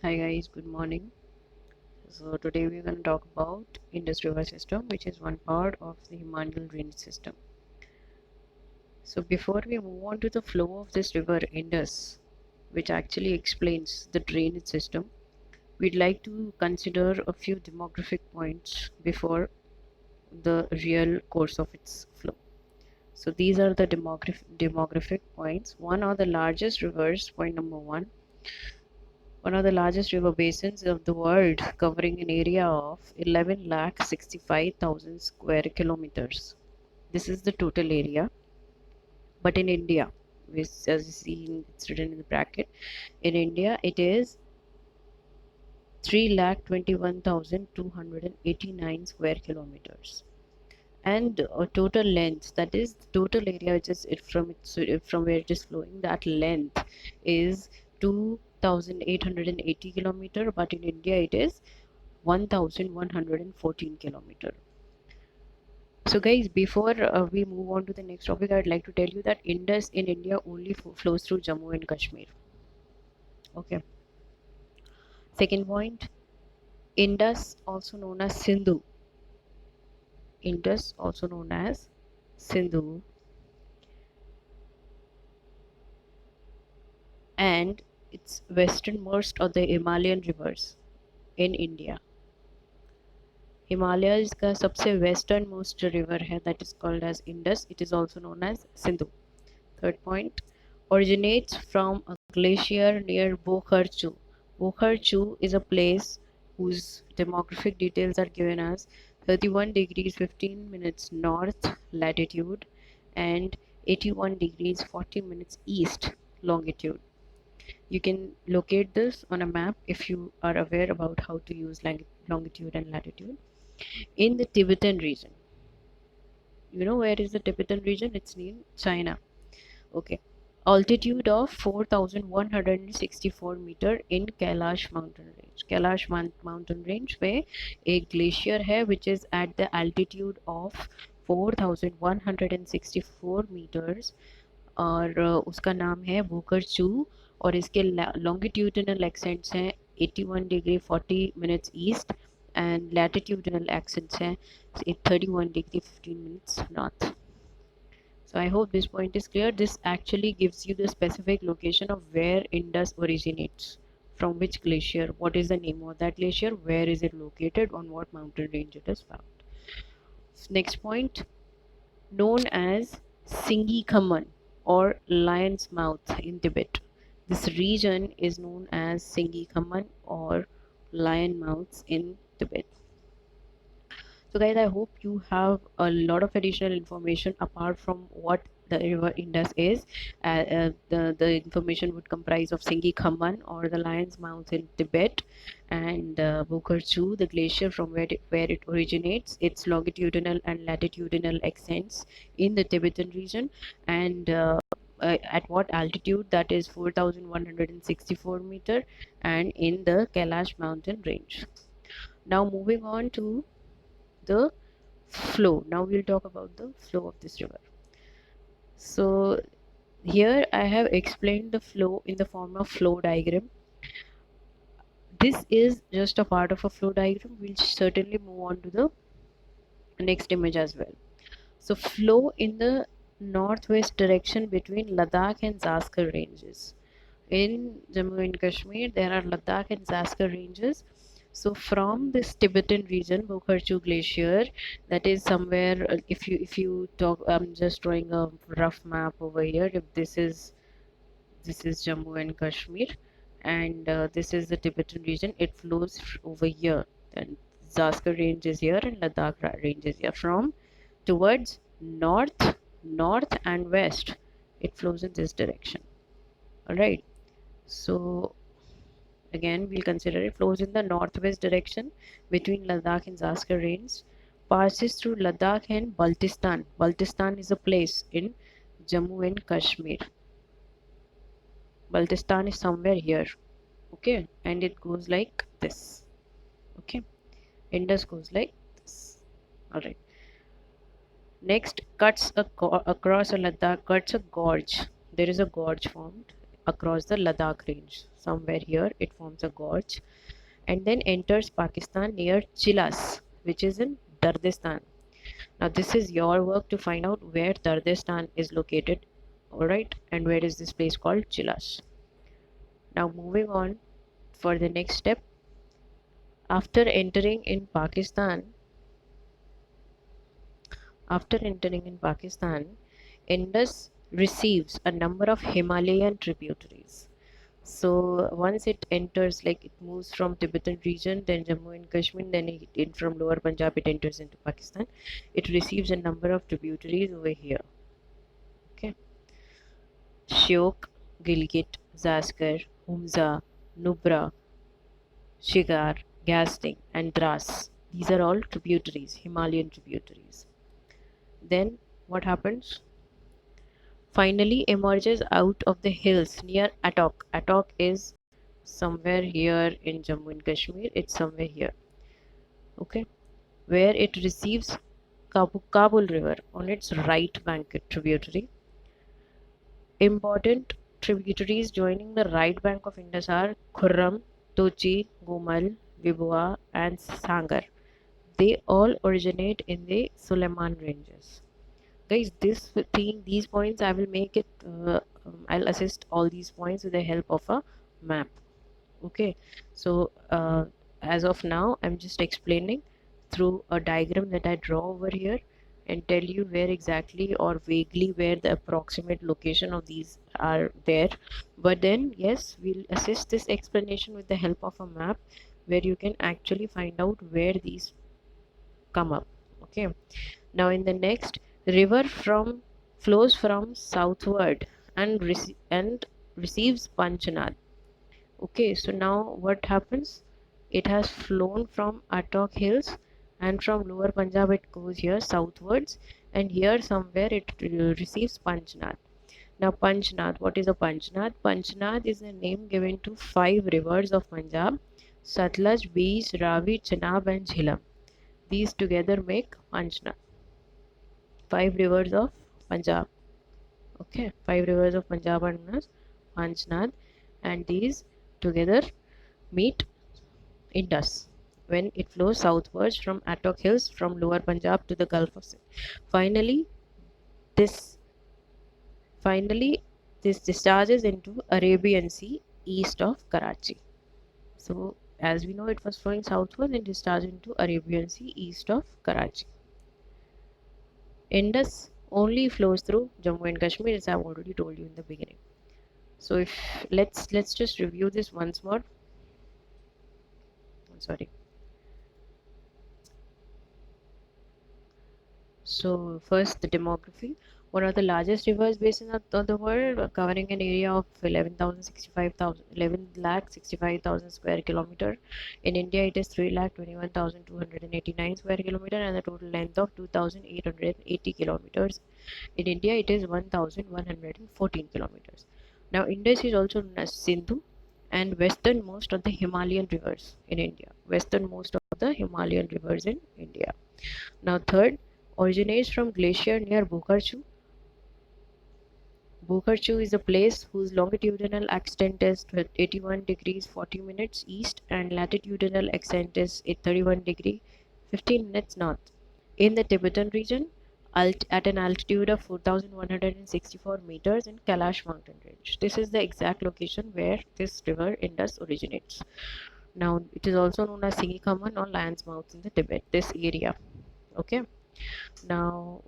Hi guys, good morning. So today we're going to talk about Indus River System, which is one part of the Himalayan drainage system. So before we move on to the flow of this river Indus, which actually explains the drainage system, we'd like to consider a few demographic points before the real course of its flow. So these are the demographic points. One of the largest rivers, point number one of the largest river basins of the world, covering an area of 11,65,000 square kilometers. This is the total area. But in India, which as you see, it's written in the bracket, in India it is 3,21,289 square kilometers. And a total length, that is the total area which is from where it is flowing, that length is 2,880 kilometer, but in India it is 1,114 kilometer. So guys, before we move on to the next topic, I'd like to tell you that Indus in India only flows through Jammu and Kashmir. Okay. Second point, Indus also known as Sindhu. Indus also known as Sindhu, and it's westernmost of the Himalayan rivers in India. Himalayas का सबसे western most river है, that is called as Indus. It is also known as Sindhu. Third point, originates from a glacier near Bokharchu. Bokharchu is a place whose demographic details are given as 31 degrees 15 minutes north latitude and 81 degrees 40 minutes east longitude. You can locate this on a map if you are aware about how to use longitude and latitude. In the Tibetan region. You know where is the Tibetan region? It's in China. Okay. Altitude of 4,164 meter in Kailash mountain range. Kailash mountain range पे एक glacier है which is at the altitude of 4,164 meters और उसका नाम है भूकरचू और इसके longitudinal accents हैं 81 degree 40 minutes east and latitudinal accents हैं 31 degree 15 minutes north. So I hope this point is clear. This actually gives you the specific location of where Indus originates, from which glacier, what is the name of that glacier, where is it located, on what mountain range it is found. Next point, known as Singi Khaman or Lion's Mouth in Tibet. This region is known as Singi Khaman or Lion Mouths in Tibet. So guys, I hope you have a lot of additional information apart from what the river Indus is. The information would comprise of Singi Khaman or the Lion's Mouth in Tibet and Bokarchu, the glacier from where it originates, its longitudinal and latitudinal extents in the Tibetan region, and at what altitude, that is 4,164 meter, and in the Kailash mountain range. Now moving on to the flow. Now we'll talk about the flow of this river. So here I have explained the flow in the form of flow diagram. This is just a part of a flow diagram. We'll certainly move on to the next image as well. So flow in the northwest direction between Ladakh and Zaskar ranges. In Jammu and Kashmir, there are Ladakh and Zaskar ranges. So from this Tibetan region, Bokharchu Glacier, that is somewhere. If you talk, I'm just drawing a rough map over here. If this is Jammu and Kashmir, and this is the Tibetan region. It flows over here, and Zaskar range is here, and Ladakh range is here. From towards north and west, it flows in this direction. All right. So again, we'll consider it flows in the northwest direction between Ladakh and Zaskar range, passes through Ladakh and Baltistan. Baltistan is a place in Jammu and Kashmir. Baltistan is somewhere here, okay, and it goes like this, okay. Indus goes like this. All right. Next, across a Ladakh, cuts a gorge. There is a gorge formed across the Ladakh range. somewhere here. It forms a gorge and then enters Pakistan near Chilas, which is in Dardistan. Now, this is your work to find out where Dardistan is located, alright, and where is this place called Chilas. Now, moving on for the next step. After entering in Pakistan, Indus receives a number of Himalayan tributaries. So once it enters, like it moves from Tibetan region, then Jammu and Kashmir, then from lower Punjab it enters into Pakistan. It receives a number of tributaries over here. Okay, Shyok, Gilgit, Zaskar, Humza, Nubra, Shigar, Gasting, and Dras. These are all tributaries, Himalayan tributaries. Then what happens? Finally emerges out of the hills near Attock. Attock is somewhere here in Jammu and Kashmir. It's somewhere here. Okay, where it receives Kabul River on its right bank tributary. Important tributaries joining the right bank of Indus are Khurram, Tochi, Gumal, Vibua, and Sangar. They all originate in the Suleiman ranges. Guys, these points I will make it, I'll assist all these points with the help of a map. Okay, so as of now I'm just explaining through a diagram that I draw over here and tell you where exactly or vaguely where the approximate location of these are there. But then yes, we'll assist this explanation with the help of a map where you can actually find out where these come up. Okay, now in the next, river from flows from southward and receives Panjnad. Okay, so now what happens? It has flown from Attock Hills and from lower Punjab it goes here southwards and here somewhere it receives Panjnad. Now Panjnad, what is a Panjnad? Panjnad is a name given to 5 rivers of Punjab: Satluj, Beej, Ravi, Chenab and Jhelum. These together make Panjnad. 5 rivers of Punjab. Okay, 5 rivers of Punjab are known as Panjnad and these together meet Indus when it flows southwards from Attock Hills from lower Punjab to the Gulf of Sin. Finally, this this discharges into Arabian Sea east of Karachi. So as we know, it was flowing southward and discharged into Arabian Sea east of Karachi. Indus only flows through Jammu and Kashmir, as I've already told you in the beginning. So if let's just review this once more. I'm sorry. So first, the demography. One of the largest rivers basins of the world, covering an area of 11 lakh 65,000 square kilometer. In India, it is 3 lakh 21,289 square kilometer and a total length of 2,880 kilometers. In India, it is 1,114 kilometers. Now, Indus is also known as Sindhu and westernmost of the Himalayan rivers in India. Westernmost of the Himalayan rivers in India. Now, third, originates from glacier near Bokarchu. Bokarchu is a place whose longitudinal extent is 81 degrees 40 minutes east and latitudinal extent is 31 degree 15 minutes north in the Tibetan region at an altitude of 4,164 meters in Kailash mountain range. This is the exact location where this river Indus originates. Now, it is also known as Singikaman or Lion's Mouth in the Tibet, this area. Okay. Now,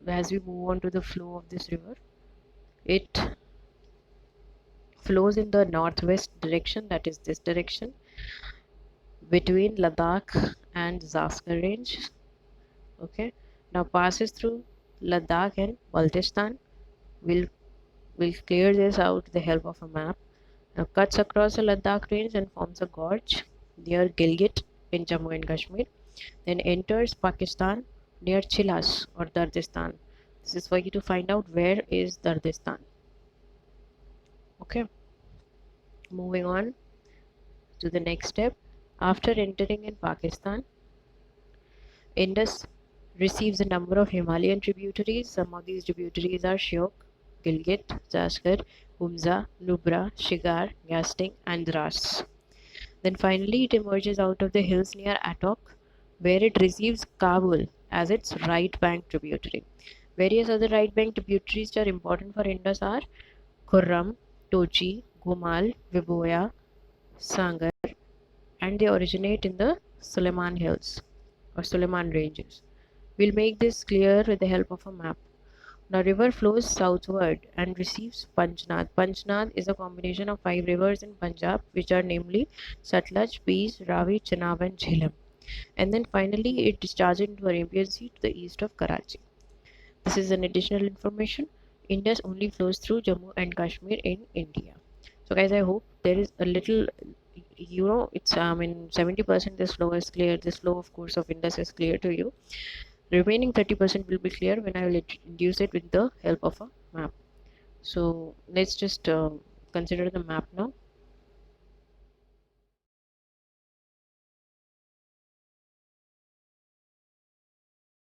as we move on to the flow of this river, it flows in the northwest direction, that is this direction, between Ladakh and Zaskar range. Okay, now passes through Ladakh and Baltistan. We'll clear this out with the help of a map. Now cuts across the Ladakh range and forms a gorge near Gilgit in Jammu and Kashmir. Then enters Pakistan near Chilas or Dardistan. This is for you to find out where is Dardistan. Okay, moving on to the next step. After entering in Pakistan, Indus receives a number of Himalayan tributaries. Some of these tributaries are Shyok, Gilgit, Zaskar, Humza, Nubra, Shigar, Gasting, and Dras. Then finally, it emerges out of the hills near Attock, where it receives Kabul as its right bank tributary. Various other right bank tributaries that are important for Indus are Khurram, Tochi, Gomal, Viboya, Sangar, and they originate in the Suleiman Hills or Suleiman Ranges. We'll make this clear with the help of a map. The river flows southward and receives Panjnad. Panjnad is a combination of five rivers in Punjab, which are namely Satluj, Peas, Ravi, Chenab, and Jhelum. And then finally, it discharges into Arabian Sea to the east of Karachi. This is an additional information. Indus only flows through Jammu and Kashmir in India. So, guys, I hope there is a little, it's in 70% this flow is clear. This flow, of course, of Indus is clear to you. Remaining 30% will be clear when I will introduce it with the help of a map. So let's just consider the map now.